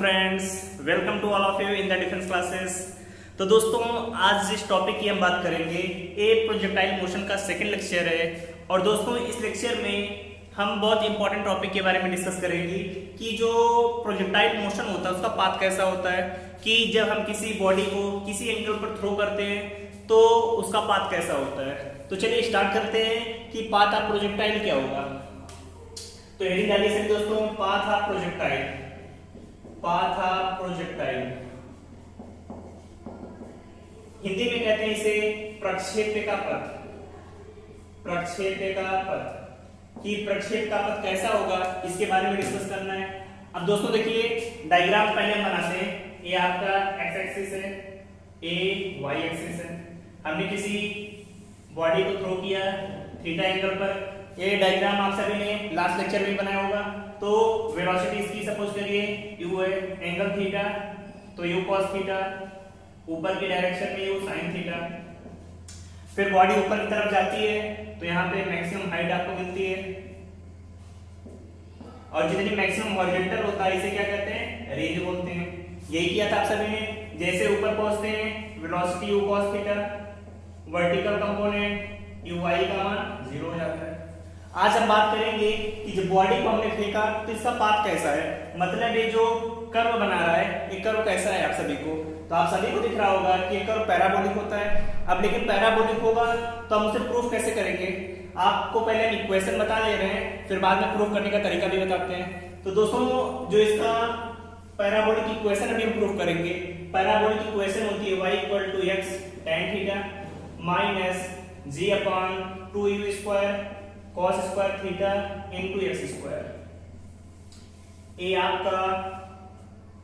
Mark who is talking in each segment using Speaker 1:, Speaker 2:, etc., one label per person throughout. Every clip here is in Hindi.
Speaker 1: Friends, welcome to all of you in the defence classes. तो दोस्तों, आज जिस टॉपिक की हम बात करेंगे ये प्रोजेक्टाइल मोशन का सेकंड लेक्चर है। और दोस्तों, इस लेक्चर में हम बहुत इंपॉर्टेंट टॉपिक के बारे में डिस्कस करेंगे कि जो प्रोजेक्टाइल मोशन होता है उसका पाथ कैसा होता है, कि जब हम किसी बॉडी को किसी एंगल पर थ्रो करते हैं तो उसका पाथ कैसा होता है। तो चलिए स्टार्ट करते हैं कि पाथ ऑफ प्रोजेक्टाइल क्या होगा। तो हेडिंग डालिए सभी दोस्तों, path of projectile. Path of projectile Hindi में कहते हैं इसे प्रक्षेप्य का पथ। प्रक्षेप्य का पथ, कि प्रक्षेप का पथ कैसा होगा इसके बारे में डिस्कस करना है। अब दोस्तों देखिए, डायग्राम पहले हम बनाते हैं। ये आपका एक्स एक्सिस है, ए वाई एक्सिस है। हमने किसी बॉडी को थ्रो किया थीटा एंगल पर। ये डायग्राम आप सभी ने लास्ट लेक्चर में बनाया होगा। तो वेलोसिटी इसकी सपोज करिए u है, एंगल थीटा तो u cos थीटा, ऊपर की डायरेक्शन में u sin थीटा। फिर बॉडी ऊपर की तरफ जाती है तो यहाँ पे मैक्सिमम हाइट आपको मिलती है, और जितनी मैक्सिमम हॉरिजॉन्टल होता है इसे क्या कहते हैं, रेंज बोलते हैं। यही किया था आप सभी ने। जैसे ऊपर पहुंचते हैं velocity u cos theta, vertical component uy का मान 0 हो जाता है। आज हम बात करेंगे कि जब बॉडी को हमने फेंका तो इसका पाथ कैसा है, मतलब ये जो कर्व बना रहा है ये कर्व कैसा है आप सभी को। तो आप सभी को दिख रहा होगा कि ये कर्व पैराबोलिक होता है। अब लेकिन पैराबोलिक होगा तो हम उसे प्रूफ कैसे करेंगे। आपको पहले हम इक्वेशन बता दे रहे हैं, फिर बाद में प्रूफ करने का तरीका भी बताते हैं। तो दोस्तों, जो इसका पैराबोलिक इक्वेशन अभी हम प्रूफ करेंगे। पैराबोलिक इक्वेशन होती है y = x tan theta minus g/2u² cos square theta into x square. ये आपका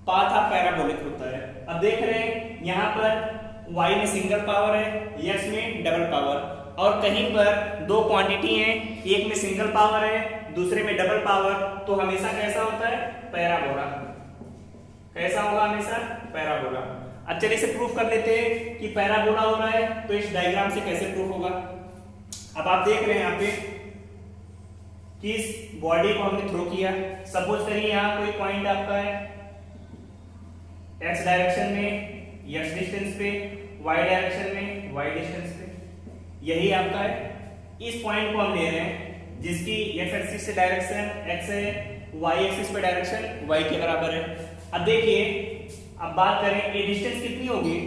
Speaker 1: पाथ ऑफ पैराबोलिक होता है। अब देख रहे हैं यहाँ पर y में सिंगल पावर है, x में डबल पावर, और कहीं पर दो क्वांटिटी हैं, एक में सिंगल पावर है दूसरे में डबल पावर, तो हमेशा कैसा होता है, पैराबोला। कैसा होगा, हमेशा पैराबोला। अब चलिए इसे प्रूफ कर लेते हैं कि पैराबोला हो रहा है तो इस डायग्राम से कैसे प्रूफ होगा। अब आप देख रहे हैं यहाँ पे कि इस बॉडी को हमने थ्रो किया। सपोज करिए यहाँ कोई पॉइंट आपका है x डायरेक्शन में x डिस्टेंस पे, y डायरेक्शन में y डिस्टेंस पे, यही आपका है। इस पॉइंट को हम ले रहे हैं जिसकी x एक्सिस से डायरेक्शन x है, y एक्सिस पे डायरेक्शन y के बराबर है। अब देखिए, अब बात करें ये डिस्टेंस कितनी होगी,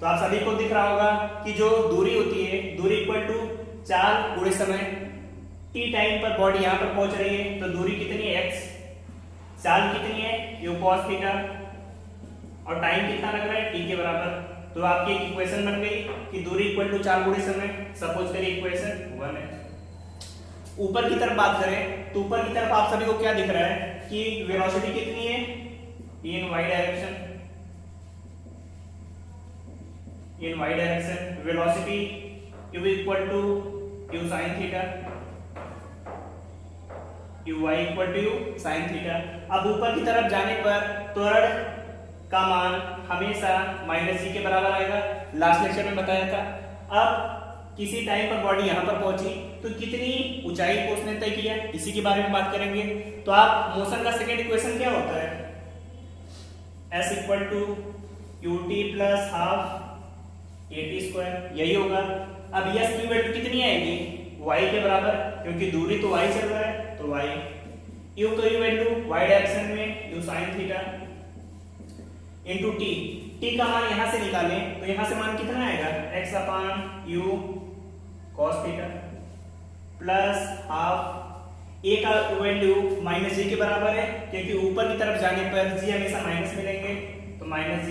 Speaker 1: तो आप सभी को दिख रहा होगा कि जो दूरी होती है, दूरी इक्वल टू चाल गुणे समय t टाइम पर बॉडी यहाँ पर पहुंच रही है तो दूरी कितनी है, x। चाल कितनी है, u cos थीटा, और टाइम कितना लग रहा है, t के बराबर। तो आपकी एक इक्वेशन बन गई कि दूरी इक्वल टू चाल गुणे समय। सपोज करिए इक्वेशन 1 है। ऊपर की तरफ बात करें तो ऊपर की तरफ आप सभी को क्या दिख रहा है कि वेलोसिटी कितनी है, in y direction. In y direction velocity u equal to u sin theta, uy equal to u sin theta. अब ऊपर की तरफ जाने पर त्वरण का मान हमेशा -g के बराबर आएगा, लास्ट लेक्चर में बताया था। अब किसी टाइम पर बॉडी यहाँ पर पहुंची तो कितनी ऊंचाई को उसने तय किया, इसी के बारे में बात करेंगे। तो आप मोशन का सेकंड इक्वेशन क्या होता है, s equal to ut plus half at², यही होगा। अब यस की वैल्यू कितनी आएगी, y के बराबर, क्योंकि दूरी तो y चल रहा है तो y। u की वैल्यू y डायरेक्शन में u sin theta into t का मान यहां से निकालें तो यहां से मान कितना आएगा, x/u cos theta plus half a का वैल्यू -g के बराबर है, क्योंकि ऊपर की तरफ जाने पर g हमेशा माइनस मिलेंगे तो -g।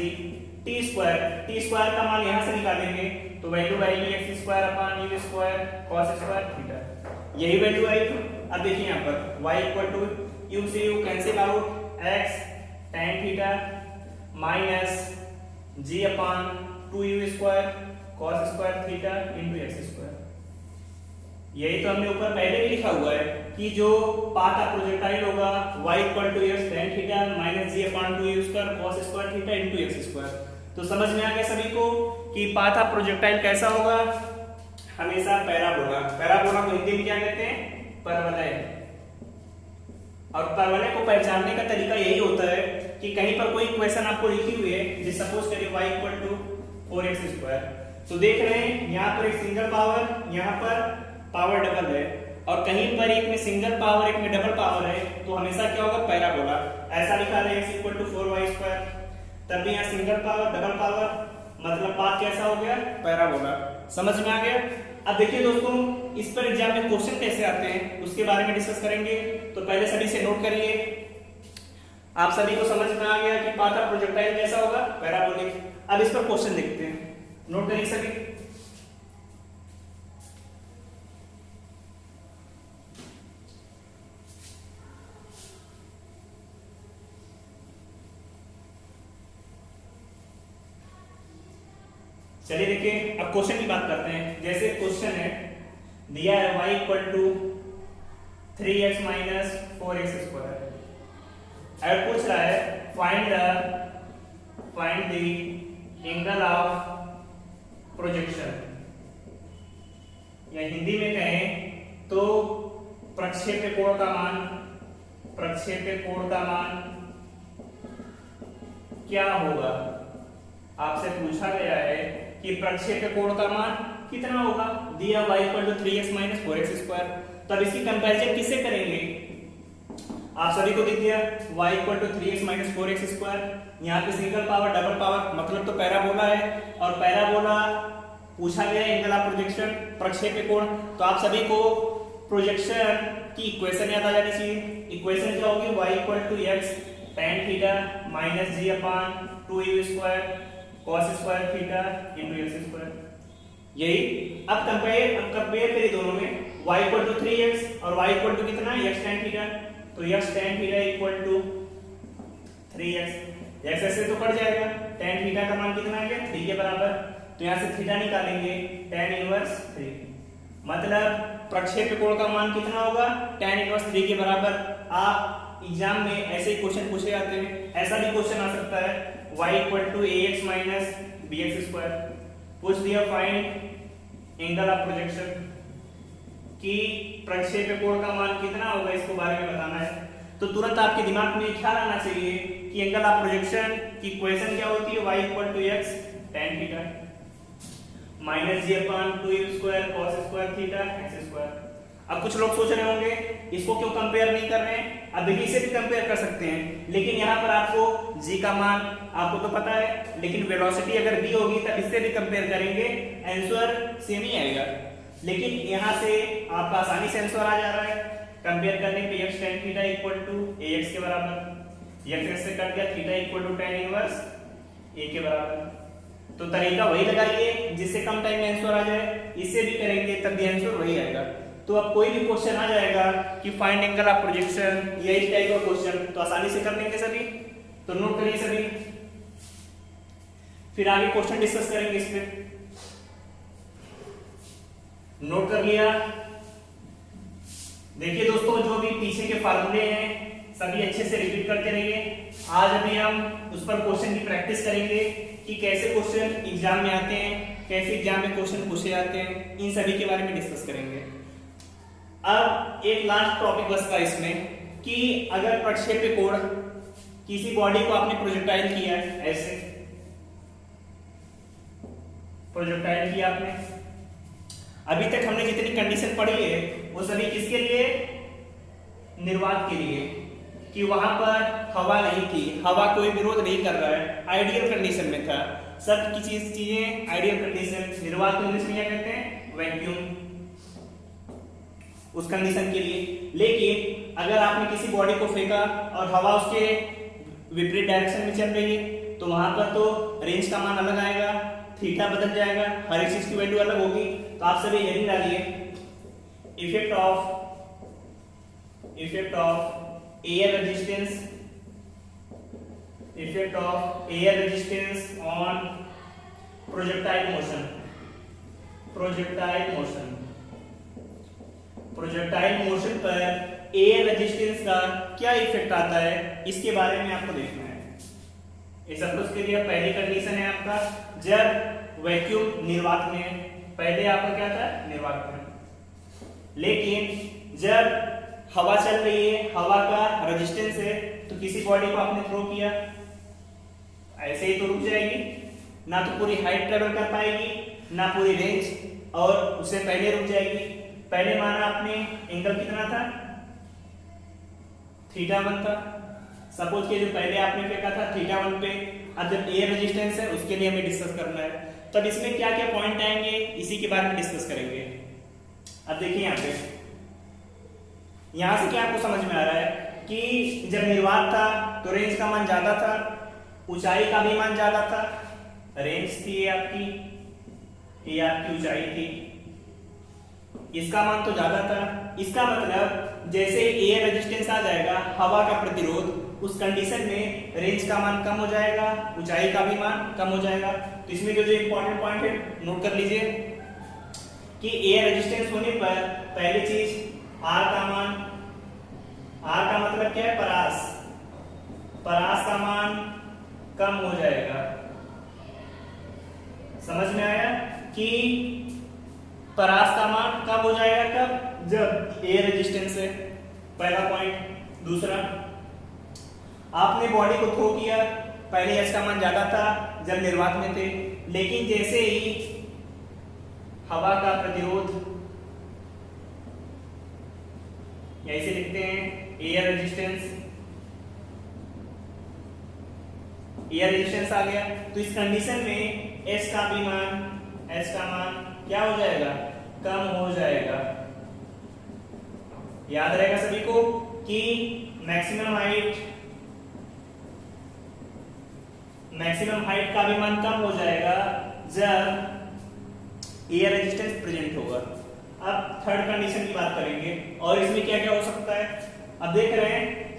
Speaker 1: t² का मान यहां से निकालेंगे तो वैल्यू आएगी x² cos स्क्वायर थीटा, यही वैल्यू आएगी। अब देखिए यहाँ पर y इक्वल टू u से u cancel out, x tan theta minus g/2u² cos square theta into x²। यही तो हमने ऊपर पहले भी लिखा हुआ है कि जो पाथ ऑफ प्रोजेक्टाइल होगा y equal to x tan theta minus g/2u² cos square theta into x²। तो समझ में आ गया सभी को कि पाथ ऑफ प्रोजेक्टाइल कैसा होगा, हमेशा पैराबोला। पैराबोला को हिंदी में क्या कहते हैं, परवलय। और परवलय को पहचानने का तरीका यही होता है कि कहीं पर कोई इक्वेशन आपको लिखी हुई है, जैसे सपोज करिए y इक्वल टू 4x², तो देख रहे हैं यहाँ पर एक सिंगल पावर, यहाँ पर पावर डबल है, और कहीं पर एक में सिंगल पावर एक में डबल पावर है, तो हमेशा क्या होगा, पैराबोला। ऐसा लिखा है x इक्वल टू 4y², तब भी यहाँ सिंगल पावर डबल पावर, मतलब पाथ कैसा हो गया, पैराबोला। समझ में आ गया। अब देखिए दोस्तों, इस पर एग्जाम में क्वेश्चन कैसे आते हैं उसके बारे में डिस्कस करेंगे। तो पहले सभी से नोट करिए, आप सभी को समझ में आ गया कि पाथ ऑफ प्रोजेक्टाइल कैसा होगा, पैराबोलिक। अब इस पर क्वेश्चन देखते हैं, नोट करिए सभी। चलिए देखिए, अब क्वेश्चन की बात करते हैं। जैसे क्वेश्चन है दिया है y equal to 3x minus 4x², और पूछ रहा है find the angle of projection, या हिंदी में कहें तो प्रक्षेप्य कोण का मान, प्रक्षेप्य कोण का मान क्या होगा। आपसे पूछा गया है कि प्रक्षेप्य कोण का मान कितना होगा, दिया y equal to 3x minus 4x²। तब इसकी कंपैरिजन किससे करेंगे, आप सभी को दिख गया y equal to 3x minus 4x², यहाँ पे सिंगल पावर डबल पावर, मतलब तो पैराबोला है, और पैराबोला पूछा गया एंगल ऑफ प्रोजेक्शन, प्रक्षेप्य कोण। तो आप सभी को प्रोजेक्शन की इक्वेशन याद आ जानी चाहिए। इक्वेशन क्या होगी, y equal to x tan theta minus g upon 2u² cos square theta into x²। यही। अब कंपेयर करिए दोनों में, y इक्वल टू 3x और y इक्वल टू कितना, x tan थीटा। तो x tan theta equal to 3x, x से तो कट जाएगा, tan थीटा का मान कितना आ गया, 3 के बराबर। तो यहाँ से थीटा निकालेंगे, tan इनवर्स 3, मतलब प्रक्षेप्य कोण का मान कितना होगा, tan इनवर्स 3 के बराबर। आप एग्जाम में ऐसे ही क्वेश्चन पूछे जाते हैं। ऐसा भी क्वेश्चन आ सकता है y equal to ax minus bx², पूछ दिया फाइंड एंगल ऑफ प्रोजेक्शन, कि प्रक्षेप्य कोण का मान कितना होगा, इसको बारे में बताना है। तो तुरंत आपके दिमाग में ख्याल आना चाहिए कि एंगल ऑफ प्रोजेक्शन की इक्वेशन क्या होती है, y equal to x tan theta minus g upon 2u² cos square theta x²। अब कुछ लोग सोच रहे होंगे इसको क्यों कंपेयर नहीं कर रहे हैं। अब देखिए, इसे भी कंपेयर कर सकते हैं, लेकिन यहाँ पर आपको g का मान आपको तो पता है, लेकिन वेलोसिटी अगर दी होगी तब इससे भी कंपेयर करेंगे, आंसर सेम ही आएगा। लेकिन यहाँ से आपका आसानी से आंसर आ जा रहा है, कंपेयर करने पे x tan theta equal to ax के बराबर, x से कट गया, theta equal to tan inverse a के बराबर। तो तरीका वही लगाइए जिससे कम टाइम में आंसर आ जाए, इससे भी करेंगे तब भी आंसर वही आएगा। तो अब कोई भी क्वेश्चन आ जाएगा कि फाइंड एंगल ऑफ प्रोजेक्शन या इस टाइप का क्वेश्चन, तो आसानी से कर लेंगे सभी। तो नोट करिए सभी, फिर आगे क्वेश्चन डिस्कस करेंगे इस पे। नोट कर लिया। देखिए दोस्तों, जो भी पीछे के फार्मूले हैं सभी अच्छे से रिपीट करते रहिए। आज अभी हम उस पर क्वेश्चन की प्रैक्टिस करेंगे कि कैसे क्वेश्चन एग्जाम में आते हैं, कैसे एग्जाम में क्वेश्चन पूछे जाते हैं, इन सभी के बारे में डिस्कस करेंगे। अब एक लास्ट टॉपिक बचता है इसमें कि अगर प्रक्षेप्य कोण, किसी बॉडी को आपने प्रोजेक्टाइल किया है, ऐसे प्रोजेक्टाइल किया आपने, अभी तक हमने जितनी कंडीशन पढ़ी है वो सभी किसके लिए, निर्वात के लिए, कि वहां पर हवा नहीं थी, हवा कोई विरोध नहीं कर रहा है, आइडियल कंडीशन में था, सब की चीजें आइडियल कंडीशन। निर्वात को इंग्लिश में क्या कहते हैं, वैक्यूम, उस कंडीशन के लिए। लेकिन अगर आपने किसी बॉडी को फेंका और हवा उसके विपरीत डायरेक्शन में चल रही है, तो वहां पर तो रेंज का मान अलग आएगा, थीटा बदल जाएगा, हर एक चीज की वैल्यू अलग होगी। तो आप सभी हेडिंग डालिए, effect of air resistance on projectile motion पर एयर रेजिस्टेंस का क्या इफेक्ट आता है, इसके बारे में आपको देखना है। इस सपोज के लिए पहली कंडीशन है आपका, जब वैक्यूम निर्वात में, पहले आपका क्या था, निर्वात में, लेकिन जब हवा चल रही है, हवा का रेजिस्टेंस है, तो किसी बॉडी को आपने थ्रो किया, ऐसे ही तो रुक जाएगी, ना तो पूरी हाइट ट्रेवल कर पाएगी ना पूरी रेंज, और उससे पहले रुक जाएगी। पहले माना आपने एंगल कितना था, θ1 था। सपोज कि जो पहले आपने फेंका था θ1 पे, अब जब एयर रेजिस्टेंस है उसके लिए हमें डिस्कस करना है। तब इसमें क्या क्या पॉइंट आएंगे इसी के बारे में डिस्कस करेंगे। अब देखिए यहाँ पे, यहाँ से क्या आपको समझ में आ रहा है कि जब निर्वात था तो रेंज का मान ज्यादा था, ऊंचाई का भी मान ज्यादा था। रेंज थी ये आपकी ऊंचाई थी, इसका मान तो ज्यादा था। इसका मतलब जैसे एयर रेजिस्टेंस आ जाएगा, हवा का प्रतिरोध, उस कंडीशन में रेंज का मान कम हो जाएगा, ऊंचाई का भी मान कम हो जाएगा। तो इसमें जो इंपॉर्टेंट पॉइंट है नोट कर लीजिए कि एयर रेजिस्टेंस होने पर पहली चीज आर का मान, आर का मतलब क्या है, परास का मान कम हो जाएगा। समझ में आया कि परास का मान कम हो जाएगा कब, जब एयर रेजिस्टेंस है, पहला पॉइंट। दूसरा, आपने बॉडी को थ्रो किया, पहले एच का मान ज्यादा था जब निर्वात में थे, लेकिन जैसे ही हवा का प्रतिरोध, ऐसे लिखते हैं एयर रेजिस्टेंस आ गया, तो इस कंडीशन में एच का मान क्या हो जाएगा, कम हो जाएगा। याद रहेगा सभी को कि मैक्सिमम हाइट का भी मान कम हो जाएगा जब एयर रेजिस्टेंस प्रेजेंट होगा। अब थर्ड कंडीशन की बात करेंगे, और इसमें क्या क्या हो सकता है। अब देख रहे हैं,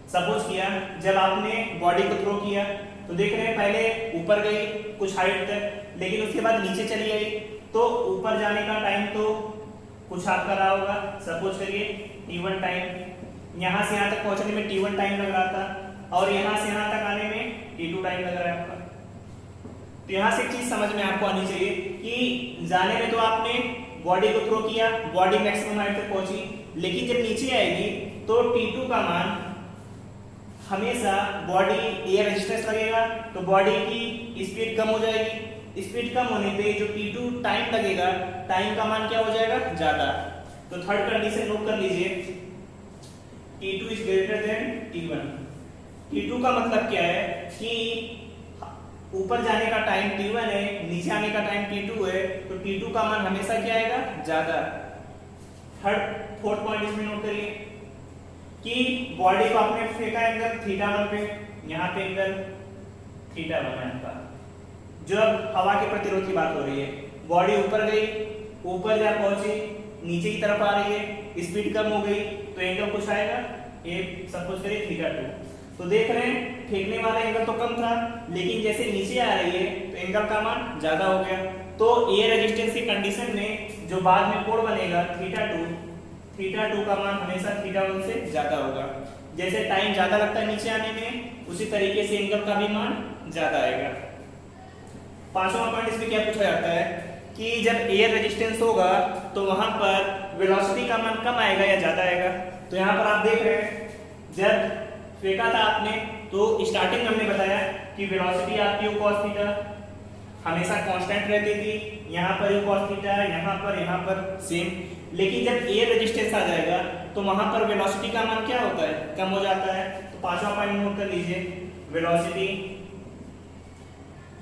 Speaker 1: सपोज किया जब आपने बॉडी को थ्रो किया तो देख रहे हैं पहले ऊपर गई कुछ हाइट तक, लेकिन उसके बाद नीचे चली गई, तो ऊपर जाने का टाइम तो कुछ आपका रहा होगा, सपोज करिए t1 टाइम। यहां से यहां तक पहुंचने में t1 टाइम लग रहा था, और यहां से यहां तक आने में t2 टाइम लग रहा है आपका। तो यहां से एक चीज समझ में आपको आनी चाहिए कि जाने में तो आपने बॉडी को थ्रो किया, बॉडी मैक्सिमम हाइट तक पहुंची, लेकिन जब नीचे आएगी तो t2 का मान हमेशा, बॉडी एयर रेजिस्टेंस लगेगा तो बॉडी की स्पीड कम हो जाएगी, स्पीड कम होने पे जो t2 टाइम लगेगा, टाइम का मान क्या हो जाएगा, ज्यादा। तो थर्ड कंडीशन नोट कर लीजिए, t2 is greater than t1। t2 का मतलब क्या है कि ऊपर जाने का टाइम t1 है, नीचे आने का टाइम t2 है, तो t2 का मान हमेशा क्या आएगा, ज्यादा। फोर्थ पॉइंट इसमें नोट करिए कि बॉडी को आपने फेंका एंगल θ1 पे, यहाँ पे एंगल θ1 है आपका। जब हवा के प्रतिरोध की बात हो रही है, बॉडी ऊपर गई, ऊपर जा पहुंची, नीचे की तरफ आ रही है, स्पीड कम हो गई, तो एंगल कुछ आएगा, ए सपोज करिए θ2। तो देख रहे हैं फेंकने वाला एंगल तो कम था, लेकिन जैसे नीचे आ रही है तो एंगल का मान ज्यादा हो गया। तो एयर रेजिस्टेंस की कंडीशन में जो बाद में कोण बनेगा θ2 का मान हमेशा θ1 से ज्यादा होगा। जैसे टाइम ज्यादा लगता है नीचे आने में, उसी तरीके से एंगल का भी मान ज्यादा आएगा। पांचवा पॉइंट इसमें क्या पूछा जाता है कि जब एयर रेजिस्टेंस होगा तो वहां पर वेलोसिटी का मान कम आएगा या ज्यादा आएगा। तो यहाँ पर आप देख रहे हैं, जब फेंका था आपने तो स्टार्टिंग में हमने बताया कि वेलोसिटी आपकी cos थीटा हमेशा कांस्टेंट रहती थी, यहाँ पर cos थीटा, यहाँ पर सेम। लेकिन जब एयर रेजिस्टेंस आ जाएगा तो वहां पर वेलोसिटी का मान क्या होता है, कम हो जाता है। तो पांचवा पॉइंट नोट कर लीजिए, वेलोसिटी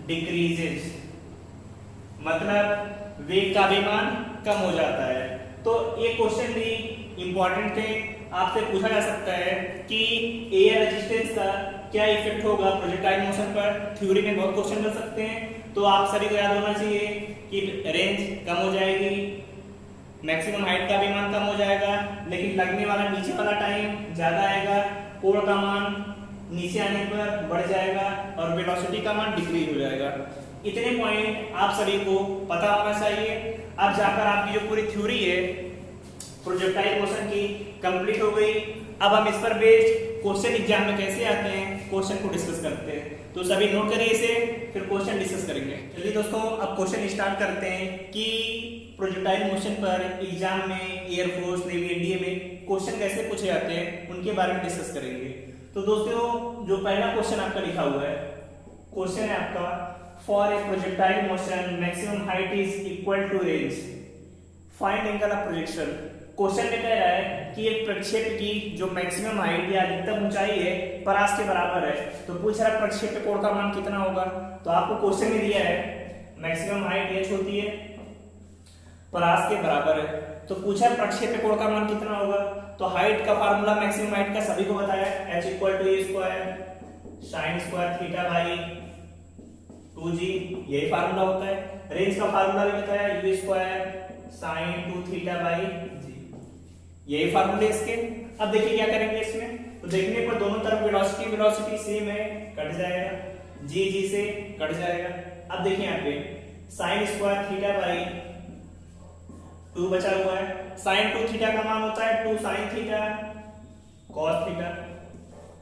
Speaker 1: डिक्रीजेस, मतलब वेग का भी मान कम हो जाता है। तो ये क्वेश्चन भी इंपॉर्टेंट थे, आपसे पूछा जा सकता है कि एयर रेजिस्टेंस का क्या इफेक्ट होगा प्रोजेक्टाइल मोशन पर। थ्योरी में बहुत क्वेश्चन बन सकते हैं, तो आप सभी को याद होना चाहिए कि रेंज कम हो जाएगी, मैक्सिमम हाइट का भी मान कम हो जाएगा, लेकिन लगने वाला नीचे वाला टाइम ज्यादा आएगा, कोण का मान नीचे आने पर बढ़ जाएगा, और वेलोसिटी का मान डिक्रीज हो जाएगा। इतने पॉइंट आप सभी को पता होना चाहिए। अब जाकर आपकी जो पूरी थ्योरी है प्रोजेक्टाइल मोशन की कंप्लीट हो गई। अब हम इस पर बेस्ड क्वेश्चन एग्जाम में कैसे आते हैं, क्वेश्चन को डिस्कस करते हैं। तो सभी नोट करिए इसे, फिर क्वेश्चन डिस्कस करेंगे। चलिए दोस्तों, अब क्वेश्चन स्टार्ट करते हैं कि प्रोजेक्टाइल मोशन पर एग्जाम में एयरफोर्स, नेवी, एनडीए में क्वेश्चन कैसे पूछे जाते हैं, उनके बारे में डिस्कस करेंगे। तो दोस्तों जो पहला क्वेश्चन आपका लिखा हुआ है, क्वेश्चन है आपका for a projectile motion maximum height is equal to range, find angle of projection. Question में कह रहा है कि एक प्रक्षेप की जो मैक्सिमम हाइट या अधिकतम ऊंचाई है परास के बराबर है, तो पूछ रहा है प्रक्षेप कोण का मान कितना होगा। तो आपको क्वेश्चन में दिया है मैक्सिमम हाइट h होती है, परास के बराबर है, तो पूछा है प्रक्षेप कोण का मान कितना होगा। तो हाइट का फार्मूला मैक्सिमम हाइट का सभी को बताया, h equal to a square sine square theta by 2g, यही फार्मूला होता है। रेंज का फार्मूला भी बताया, u square sine 2 theta by g, यही फार्मूले इसके। अब देखिए क्या करेंगे इसमें, तो देखने पर दोनों तरफ वेलोसिटी सेम है, कट जाएगा, जी से कट जाएगा। अब देखिए यहाँ पे साइन स्क्वायर थीटा बाई 2 बचा हुआ है, साइन 2 थीटा का मान होता है 2 साइन थीटा कॉस थीटा,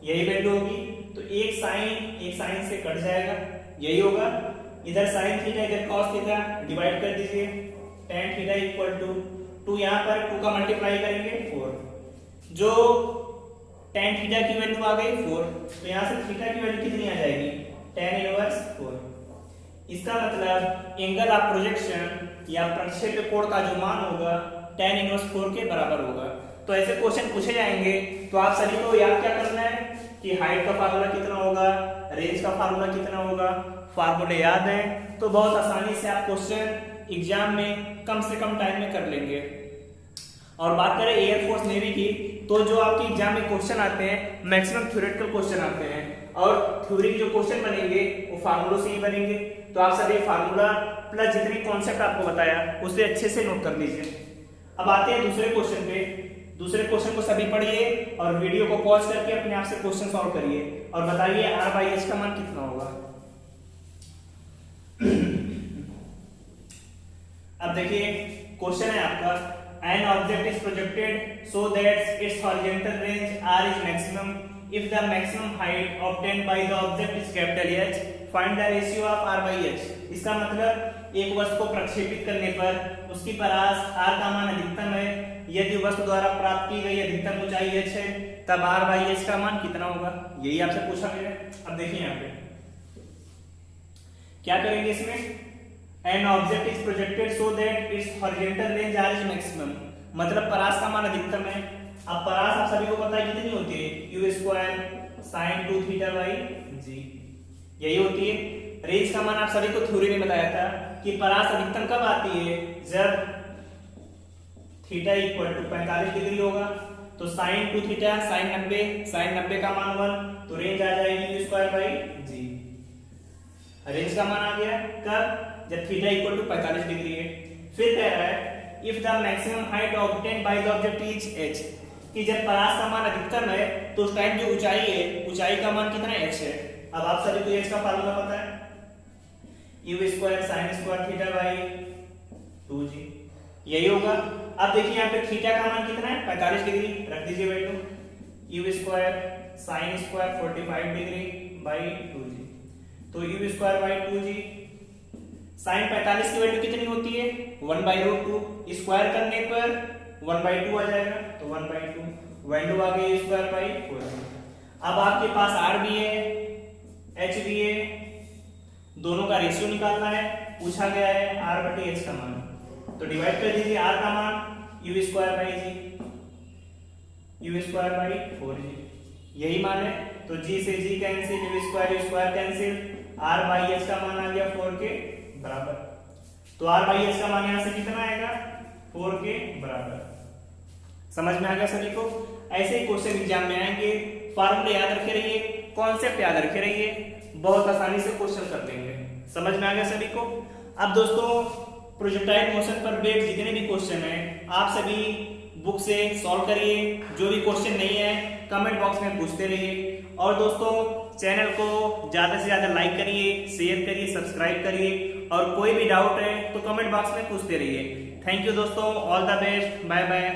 Speaker 1: यही वैल्यू होगी। तो एक साइन से कट जाएगा, यही होगा। इधर साइन थीटा इधर कॉस थीटा, डिवाइड कर दीजिए, tan थीटा इक्वल टू 2, यहाँ पर 2 का मल्टीप्लाई करेंगे 4, जो tan थीटा की वैल्यू आ गई 4, तो यहाँ से थीटा की वैल्यू कितनी आ जाएगी, tan इनवर्स 4। इसका मतलब एंगल ऑफ प्रोजेक्शन या प्रक्षेप कोण का जो मान होगा tan इनवर्स 4 के बराबर होगा। तो ऐसे क्वेश्चन पूछे जाएंगे, तो आप सभी को याद क्या करना है कि हाइट का फार्मूला कितना होगा, रेंज का फार्मूला कितना होगा, फार्मूले याद है तो बहुत आसानी से आप क्वेश्चन एग्जाम में कम से कम टाइम में कर लेंगे। और बात करें एयरफोर्स नेवी की, तो जो आपके एग्जाम में क्वेश्चन आते हैं मैक्सिमम थ्योरेटिकल क्वेश्चन आते हैं, और थ्योरी के जो क्वेश्चन बनेंगे वो फार्मूलों से ही बनेंगे। तो आप सभी फार्मूला प्लस जितनी कॉन्सेप्ट आपको बताया उसे अच्छे से नोट कर लीजिए। अब आते हैं दूसरे क्वेश्चन पे। दूसरे क्वेश्चन को सभी पढ़िए और वीडियो को पॉज करके अपने आप से क्वेश्चन सॉल्व करिए और बताइए r बाई h का मान कितना होगा। अब देखिए क्वेश्चन है आपका, an object is projected so that its horizontal range r is maximum if the maximum height obtained by the object is capital H, find the ratio of r by h। इसका मतलब एक वस्तु को प्रक्षेपित करने पर उसकी परास r का मान अधिकतम है, यदि वस्तु द्वारा प्राप्त की गई अधिकतम ऊंचाई h है, तब r by h का मान कितना होगा, यही आपसे पूछा गया। अब देखिए यहाँ पे क्या करेंगे इसमें, an object is projected so that its horizontal range r is maximum, मतलब परास का मान अधिकतम है। अब परास आप सभी को पता है कितनी होती है, u square sine 2 theta by g, यही होती है। रेंज का मान आप सभी को थ्योरी में बताया था कि परास अधिकतम कब आती है, जब थीटा इक्वल टू 45 डिग्री होगा। तो साइन 2 थीटा साइन 90, साइन 90 का मान 1, तो रेंज आ जाएगी u square by g। Range का मान आ गया कब, जब थीटा इक्वल टू 45 डिग्री है। फिर कह रहा है if the maximum height obtained by the object is h, कि जब परास का मान अधिकतम है तो उस टाइम जो ऊंचाई है, ऊंचाई का मान कितना h है। अब आप सभी को h का फार्मूला पता है, u square sine square theta by 2g, यही होगा। अब देखिए यहाँ पे थीटा का मान कितना है, 45 डिग्री, रख दीजिए value, u square sine square 45 degree by 2g, तो u square by 2g, sign 45 की वैल्यू कितनी होती है, 1/√2, स्क्वायर करने पर 1/2 आ जाएगा, तो 1/2 वैल्यू आ गई स्क्वायर बाई 4। अब आपके पास r भी है h भी है, दोनों का रेशियो निकालना है, पूछा गया है r बटे h का मान, तो डिवाइड कर दीजिए r का मान u square by g, u square by 4g, यही मान है। तो g से g cancel, u square cancel, r by h का मान आ गया 4 के बराबर। तो r बाई h का मान यहाँ से कितना आएगा, 4 के बराबर। समझ में आ गया सभी को। ऐसे ही क्वेश्चन एग्जाम में आएंगे, फार्मूले याद रखे रहिए, कॉन्सेप्ट याद रखे रहिए, बहुत आसानी से क्वेश्चन कर लेंगे। समझ में आ गया सभी को। अब दोस्तों प्रोजेक्टाइल मोशन पर बेस्ड जितने भी क्वेश्चन हैं आप सभी बुक से सॉल्व करिए, जो भी क्वेश्चन नहीं है कमेंट बॉक्स में पूछते रहिए। और दोस्तों चैनल को ज्यादा से ज्यादा लाइक करिए, शेयर करिए, सब्सक्राइब करिए, और कोई भी डाउट है तो कमेंट बॉक्स में पूछते रहिए। थैंक यू दोस्तों, all the best, bye bye.